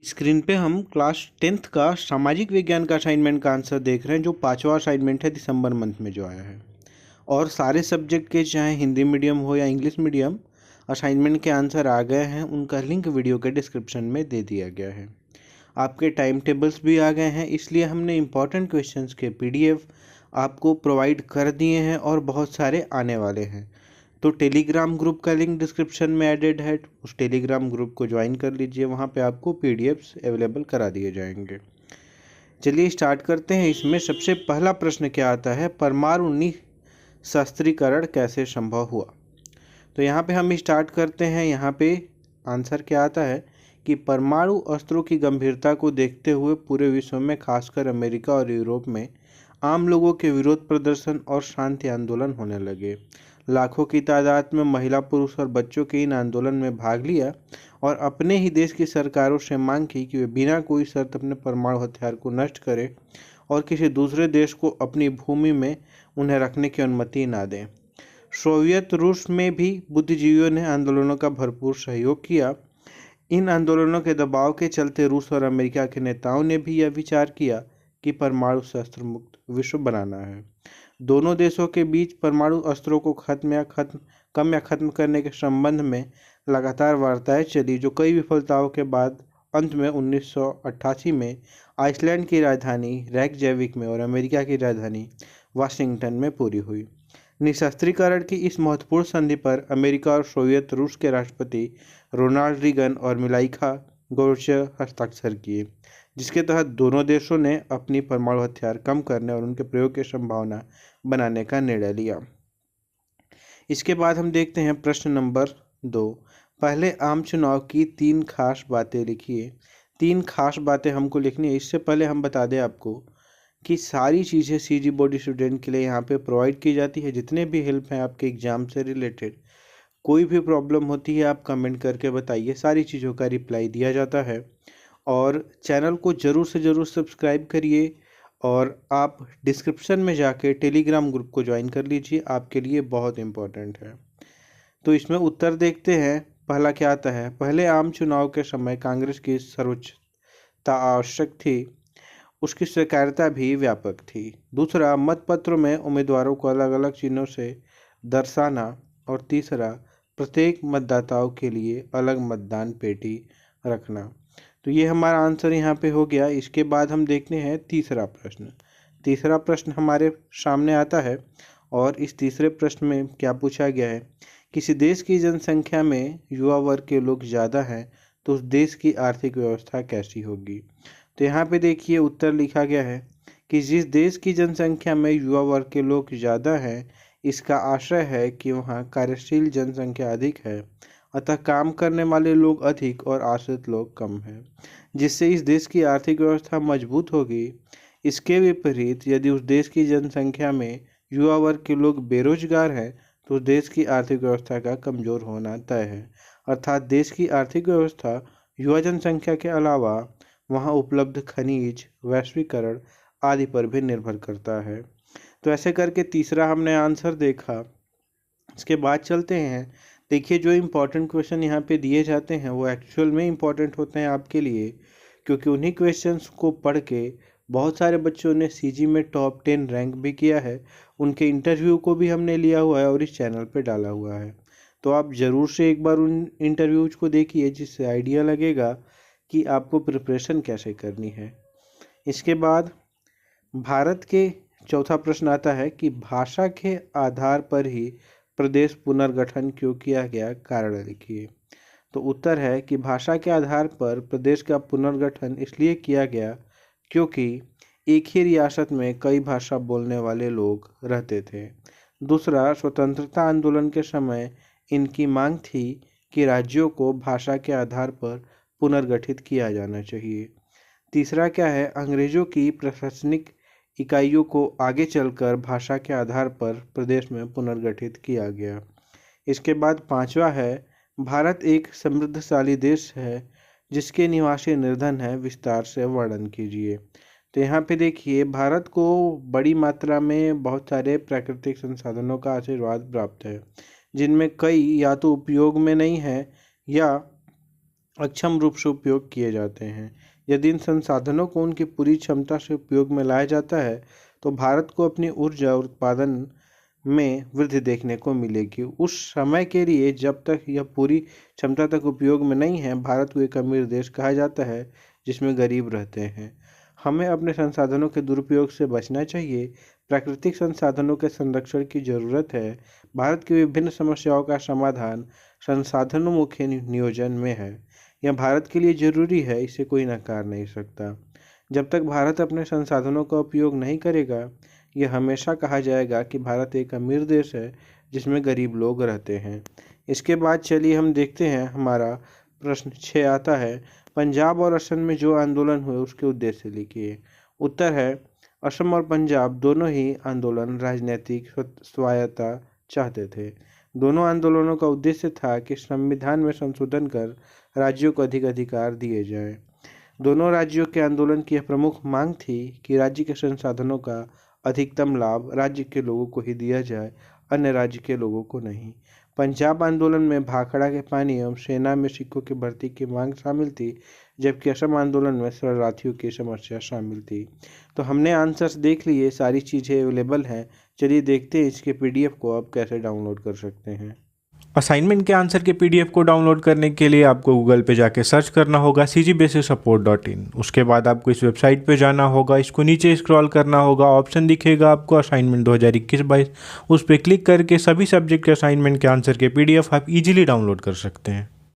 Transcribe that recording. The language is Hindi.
स्क्रीन पे हम क्लास 10th का सामाजिक विज्ञान का असाइनमेंट का आंसर देख रहे हैं, जो 5वां असाइनमेंट है दिसंबर मंथ में जो आया है। और सारे सब्जेक्ट के, चाहे हिंदी मीडियम हो या इंग्लिश मीडियम, असाइनमेंट के आंसर आ गए हैं। उनका लिंक वीडियो के डिस्क्रिप्शन में दे दिया गया है। आपके टाइम टेबल्स भी आ गए हैं, इसलिए हमने इम्पॉर्टेंट क्वेश्चंस के PDF आपको प्रोवाइड कर दिए हैं और बहुत सारे आने वाले हैं। तो टेलीग्राम ग्रुप का लिंक डिस्क्रिप्शन में एडेड है, उस टेलीग्राम ग्रुप को ज्वाइन कर लीजिए। वहाँ पे आपको PDFs अवेलेबल करा दिए जाएंगे। चलिए स्टार्ट करते हैं। इसमें सबसे पहला प्रश्न क्या आता है, परमाणु निःशस्त्रीकरण कैसे संभव हुआ। तो यहाँ पे हम स्टार्ट करते हैं। यहाँ पे आंसर क्या आता है कि परमाणु अस्त्रों की गंभीरता को देखते हुए पूरे विश्व में, खासकर अमेरिका और यूरोप में, आम लोगों के विरोध प्रदर्शन और शांति आंदोलन होने लगे। लाखों की तादाद में महिला, पुरुष और बच्चों के इन आंदोलन में भाग लिया और अपने ही देश की सरकारों से मांग की कि वे बिना कोई शर्त अपने परमाणु हथियार को नष्ट करें और किसी दूसरे देश को अपनी भूमि में उन्हें रखने की अनुमति न दें। सोवियत रूस में भी बुद्धिजीवियों ने आंदोलनों का भरपूर सहयोग किया। इन आंदोलनों के दबाव के चलते रूस और अमेरिका के नेताओं ने भी यह विचार किया कि परमाणु शस्त्र मुक्त विश्व बनाना है। दोनों देशों के बीच परमाणु अस्त्रों को कम या खत्म करने के संबंध में लगातार वार्ताएं चली, जो कई विफलताओं के बाद अंत में 1988 में आइसलैंड की राजधानी रेकजेविक में और अमेरिका की राजधानी वाशिंगटन में पूरी हुई। निःशस्त्रीकरण की इस महत्वपूर्ण संधि पर अमेरिका और सोवियत रूस के राष्ट्रपति रोनाल्ड रीगन और मिलाइखा गोर्बाचेव हस्ताक्षर किए, जिसके तहत दोनों देशों ने अपनी परमाणु हथियार कम करने और उनके प्रयोग की संभावना बनाने का निर्णय लिया। इसके बाद हम देखते हैं प्रश्न नंबर 2। पहले आम चुनाव की 3 खास बातें लिखिए। 3 खास बातें हमको लिखनी है। इससे पहले हम बता दें आपको कि सारी चीज़ें CG बोर्ड स्टूडेंट के लिए यहाँ पे प्रोवाइड की जाती है। जितने भी हेल्प हैं आपके एग्ज़ाम से रिलेटेड, कोई भी प्रॉब्लम होती है आप कमेंट करके बताइए, सारी चीज़ों का रिप्लाई दिया जाता है। और चैनल को ज़रूर से ज़रूर सब्सक्राइब करिए और आप डिस्क्रिप्शन में जाके टेलीग्राम ग्रुप को ज्वाइन कर लीजिए, आपके लिए बहुत इम्पोर्टेंट है। तो इसमें उत्तर देखते हैं। पहला क्या आता है, पहले आम चुनाव के समय कांग्रेस की सर्वोच्चता आवश्यक थी, उसकी स्वीकार्यता भी व्यापक थी। दूसरा, मतपत्रों में उम्मीदवारों को अलग अलग चिन्हों से दर्शाना। और तीसरा, प्रत्येक मतदाताओं के लिए अलग मतदान पेटी रखना। तो ये हमारा आंसर यहाँ पे हो गया। इसके बाद हम देखते हैं तीसरा प्रश्न। तीसरा प्रश्न हमारे सामने आता है और इस तीसरे प्रश्न में क्या पूछा गया है, किसी देश की जनसंख्या में युवा वर्ग के लोग ज़्यादा हैं तो उस देश की आर्थिक व्यवस्था कैसी होगी। तो यहाँ पे देखिए उत्तर लिखा गया है कि जिस देश की जनसंख्या में युवा वर्ग के लोग ज़्यादा हैं, इसका आशय है कि वहाँ कार्यशील जनसंख्या अधिक है, अतः काम करने वाले लोग अधिक और आश्रित लोग कम हैं, जिससे इस देश की आर्थिक व्यवस्था मजबूत होगी। इसके विपरीत यदि उस देश की जनसंख्या में युवा वर्ग के लोग बेरोजगार हैं तो उस देश की आर्थिक व्यवस्था का कमज़ोर होना तय है। अर्थात देश की आर्थिक व्यवस्था युवा जनसंख्या के अलावा वहाँ उपलब्ध खनिज, वैश्वीकरण आदि पर भी निर्भर करता है। तो ऐसे करके तीसरा हमने आंसर देखा। इसके बाद चलते हैं। देखिए जो इम्पोर्टेंट क्वेश्चन यहाँ पे दिए जाते हैं वो एक्चुअल में इम्पोर्टेंट होते हैं आपके लिए, क्योंकि उन्हीं क्वेश्चंस को पढ़ के बहुत सारे बच्चों ने CG में टॉप 10 रैंक भी किया है। उनके इंटरव्यू को भी हमने लिया हुआ है और इस चैनल पे डाला हुआ है। तो आप ज़रूर से एक बार उन इंटरव्यूज को देखिए, जिससे आइडिया लगेगा कि आपको प्रिपरेशन कैसे करनी है। इसके बाद भारत के चौथा प्रश्न आता है कि भाषा के आधार पर ही प्रदेश पुनर्गठन क्यों किया गया, कारण लिखिए। तो उत्तर है कि भाषा के आधार पर प्रदेश का पुनर्गठन इसलिए किया गया क्योंकि एक ही रियासत में कई भाषा बोलने वाले लोग रहते थे। दूसरा, स्वतंत्रता आंदोलन के समय इनकी मांग थी कि राज्यों को भाषा के आधार पर पुनर्गठित किया जाना चाहिए। तीसरा क्या है, अंग्रेजों की प्रशासनिक इकाइयों को आगे चलकर भाषा के आधार पर प्रदेश में पुनर्गठित किया गया। इसके बाद पांचवा है, भारत एक समृद्धशाली देश है जिसके निवासी निर्धन है, विस्तार से वर्णन कीजिए। तो यहाँ पे देखिए भारत को बड़ी मात्रा में बहुत सारे प्राकृतिक संसाधनों का आशीर्वाद प्राप्त है, जिनमें कई या तो उपयोग में नहीं है या अक्षम रूप से उपयोग किए जाते हैं। यदि इन संसाधनों को उनकी पूरी क्षमता से उपयोग में लाया जाता है तो भारत को अपनी ऊर्जा और उत्पादन में वृद्धि देखने को मिलेगी। उस समय के लिए जब तक यह पूरी क्षमता तक उपयोग में नहीं है, भारत को एक अमीर देश कहा जाता है जिसमें गरीब रहते हैं। हमें अपने संसाधनों के दुरुपयोग से बचना चाहिए। प्राकृतिक संसाधनों के संरक्षण की जरूरत है। भारत की विभिन्न समस्याओं का समाधान संसाधनों मुख्य नियोजन में है। यह भारत के लिए जरूरी है, इसे कोई नकार नहीं सकता। जब तक भारत अपने संसाधनों का उपयोग नहीं करेगा, यह हमेशा कहा जाएगा कि भारत एक अमीर देश है जिसमें गरीब लोग रहते हैं। इसके बाद चलिए हम देखते हैं, हमारा प्रश्न 6 आता है, पंजाब और असम में जो आंदोलन हुए उसके उद्देश्य लिखिए। उत्तर है, असम और पंजाब दोनों ही आंदोलन राजनीतिक स्वायत्तता चाहते थे। दोनों आंदोलनों का उद्देश्य था कि संविधान में संशोधन कर राज्यों को अधिक अधिकार दिए जाएं। दोनों राज्यों के आंदोलन की यह प्रमुख मांग थी कि राज्य के संसाधनों का अधिकतम लाभ राज्य के लोगों को ही दिया जाए, अन्य राज्य के लोगों को नहीं। पंजाब आंदोलन में भाखड़ा के पानी एवं सेना में सिखों की भर्ती की मांग शामिल थी, जबकि असम आंदोलन में शरणार्थियों की समस्या शामिल थी। तो हमने आंसर्स देख लिए, सारी चीज़ें अवेलेबल हैं। चलिए देखते हैं इसके PDF को आप कैसे डाउनलोड कर सकते हैं। असाइनमेंट के आंसर के PDF को डाउनलोड करने के लिए आपको गूगल पे जाके सर्च करना होगा cgbasicsupport.in। उसके बाद आपको इस वेबसाइट पे जाना होगा, इसको नीचे स्क्रॉल करना होगा, ऑप्शन दिखेगा आपको असाइनमेंट 2021-22। उस पर क्लिक करके सभी सब्जेक्ट के असाइनमेंट के आंसर के PDF आप इजीली डाउनलोड कर सकते हैं।